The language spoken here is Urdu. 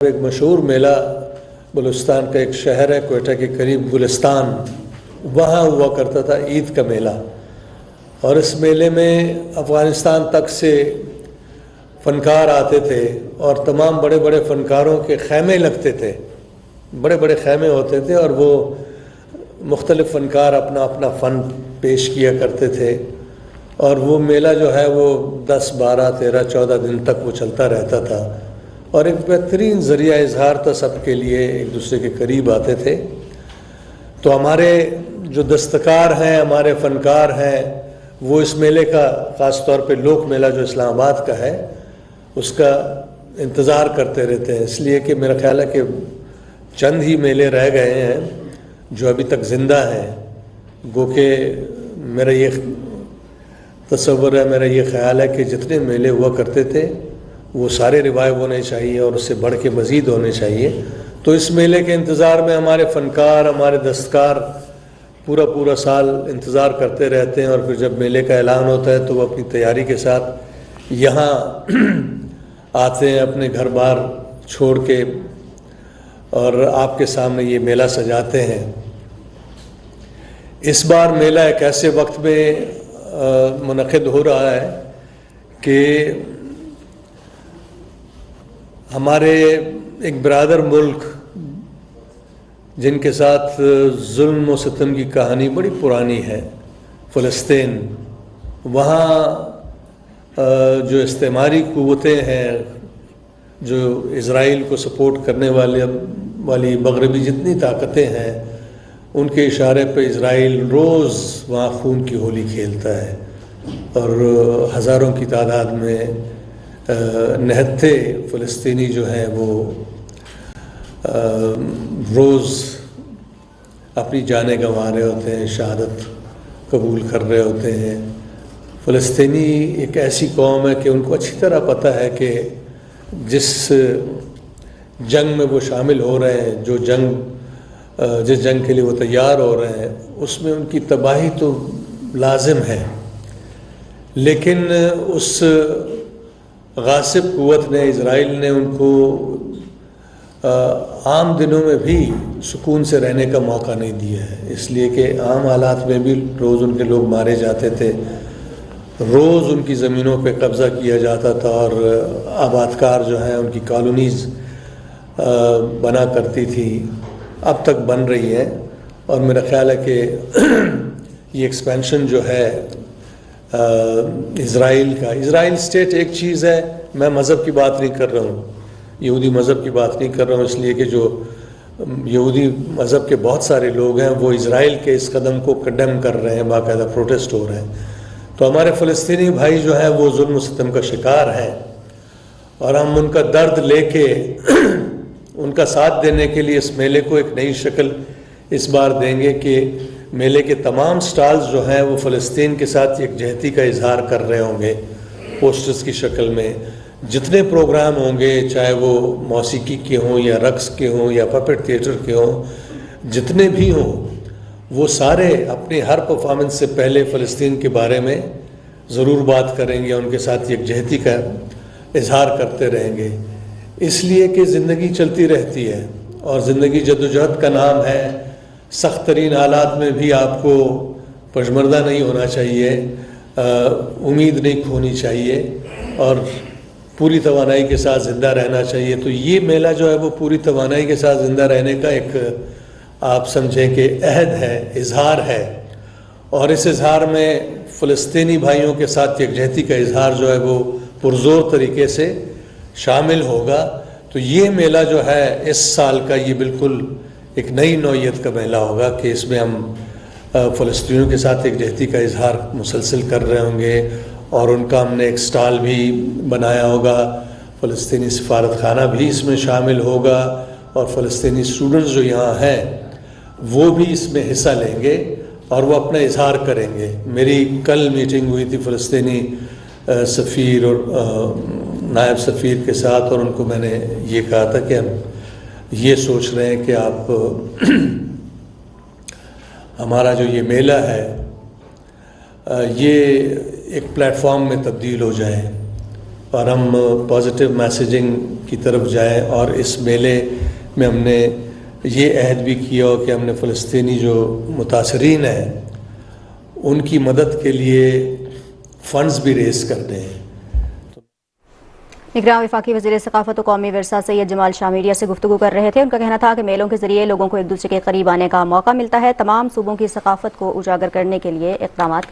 ایک مشہور میلہ بلوچستان کا ایک شہر ہے کوئٹہ کے قریب گلستان، وہاں ہوا کرتا تھا عید کا میلہ۔ اور اس میلے میں افغانستان تک سے فنکار آتے تھے اور تمام بڑے بڑے فنکاروں کے خیمے لگتے تھے، بڑے بڑے خیمے ہوتے تھے اور وہ مختلف فنکار اپنا اپنا فن پیش کیا کرتے تھے۔ اور وہ میلہ جو ہے وہ 10 12 13 14 دن تک وہ چلتا رہتا تھا اور ایک بہترین ذریعہ اظہار تھا، سب کے لیے ایک دوسرے کے قریب آتے تھے۔ تو ہمارے جو دستکار ہیں، ہمارے فنکار ہیں، وہ اس میلے کا خاص طور پہ لوک میلہ جو اسلام آباد کا ہے اس کا انتظار کرتے رہتے ہیں، اس لیے کہ میرا خیال ہے کہ چند ہی میلے رہ گئے ہیں جو ابھی تک زندہ ہیں۔ گو کہ میرا یہ تصور ہے، میرا یہ خیال ہے کہ جتنے میلے ہوا کرتے تھے وہ سارے ریوائیو ہونے چاہیے اور اس سے بڑھ کے مزید ہونے چاہیے۔ تو اس میلے کے انتظار میں ہمارے فنکار، ہمارے دستکار پورا سال انتظار کرتے رہتے ہیں، اور پھر جب میلے کا اعلان ہوتا ہے تو وہ اپنی تیاری کے ساتھ یہاں آتے ہیں اپنے گھر بار چھوڑ کے اور آپ کے سامنے یہ میلہ سجاتے ہیں۔ اس بار میلہ ایک ایسے وقت میں منعقد ہو رہا ہے کہ ہمارے ایک برادر ملک جن کے ساتھ ظلم و ستم کی کہانی بڑی پرانی ہے، فلسطین، وہاں جو استعماری قوتیں ہیں، جو اسرائیل کو سپورٹ کرنے والی مغربی جتنی طاقتیں ہیں، ان کے اشارے پہ اسرائیل روز وہاں خون کی ہولی کھیلتا ہے اور ہزاروں کی تعداد میں نہتے فلسطینی جو ہیں وہ روز اپنی جانیں گنوا رہے ہوتے ہیں، شہادت قبول کر رہے ہوتے ہیں۔ فلسطینی ایک ایسی قوم ہے کہ ان کو اچھی طرح پتہ ہے کہ جس جنگ میں وہ شامل ہو رہے ہیں، جس جنگ کے لیے وہ تیار ہو رہے ہیں، اس میں ان کی تباہی تو لازم ہے، لیکن اس غاصب قوت نے، اسرائیل نے، ان کو عام دنوں میں بھی سکون سے رہنے کا موقع نہیں دیا ہے، اس لیے کہ عام حالات میں بھی روز ان کے لوگ مارے جاتے تھے، روز ان کی زمینوں پہ قبضہ کیا جاتا تھا اور آبادکار جو ہیں ان کی کالونیز بنا کرتی تھی، اب تک بن رہی ہے۔ اور میرا خیال ہے کہ یہ ایکسپینشن جو ہے اسرائیل اسٹیٹ ایک چیز ہے، میں مذہب کی بات نہیں کر رہا ہوں، یہودی مذہب کی بات نہیں کر رہا ہوں، اس لیے کہ جو یہودی مذہب کے بہت سارے لوگ ہیں وہ اسرائیل کے اس قدم کو کنڈیم کر رہے ہیں، باقاعدہ پروٹیسٹ ہو رہے ہیں۔ تو ہمارے فلسطینی بھائی جو ہیں وہ ظلم و ستم کا شکار ہیں، اور ہم ان کا درد لے کے ان کا ساتھ دینے کے لیے اس میلے کو ایک نئی شکل اس بار دیں گے کہ میلے کے تمام سٹالز جو ہیں وہ فلسطین کے ساتھ یکجہتی کا اظہار کر رہے ہوں گے، پوسٹرز کی شکل میں۔ جتنے پروگرام ہوں گے، چاہے وہ موسیقی کے ہوں یا رقص کے ہوں یا پپٹ تھیٹر کے ہوں، جتنے بھی ہوں، وہ سارے اپنی ہر پرفارمنس سے پہلے فلسطین کے بارے میں ضرور بات کریں گے، ان کے ساتھ یکجہتی کا اظہار کرتے رہیں گے، اس لیے کہ زندگی چلتی رہتی ہے اور زندگی جدوجہد کا نام ہے۔ سخت ترین حالات میں بھی آپ کو پشمردہ نہیں ہونا چاہیے، امید نہیں کھونی چاہیے اور پوری توانائی کے ساتھ زندہ رہنا چاہیے۔ تو یہ میلہ جو ہے وہ پوری توانائی کے ساتھ زندہ رہنے کا ایک آپ سمجھیں کہ عہد ہے، اظہار ہے، اور اس اظہار میں فلسطینی بھائیوں کے ساتھ یکجہتی کا اظہار جو ہے وہ پرزور طریقے سے شامل ہوگا۔ تو یہ میلہ جو ہے اس سال کا یہ بالکل ایک نئی نوعیت کا میلہ ہوگا کہ اس میں ہم فلسطینیوں کے ساتھ یکجہتی کا اظہار مسلسل کر رہے ہوں گے، اور ان کا ہم نے ایک سٹال بھی بنایا ہوگا، فلسطینی سفارت خانہ بھی اس میں شامل ہوگا، اور فلسطینی اسٹوڈنٹس جو یہاں ہیں وہ بھی اس میں حصہ لیں گے اور وہ اپنا اظہار کریں گے۔ میری کل میٹنگ ہوئی تھی فلسطینی سفیر اور نائب سفیر کے ساتھ، اور ان کو میں نے یہ کہا تھا کہ ہم یہ سوچ رہے ہیں کہ آپ ہمارا جو یہ میلہ ہے یہ ایک پلیٹ فارم میں تبدیل ہو جائے، اور ہم پازیٹیو میسیجنگ کی طرف جائیں، اور اس میلے میں ہم نے یہ عہد بھی کیا ہو کہ ہم نے فلسطینی جو متاثرین ہیں ان کی مدد کے لیے فنڈز بھی ریز کرتے ہیں۔ نگراں وفاقی وزیر ثقافت و قومی ورثہ سید جمال شاہ میڈیا سے گفتگو کر رہے تھے۔ ان کا کہنا تھا کہ میلوں کے ذریعے لوگوں کو ایک دوسرے کے قریب آنے کا موقع ملتا ہے، تمام صوبوں کی ثقافت کو اجاگر کرنے کے لیے اقدامات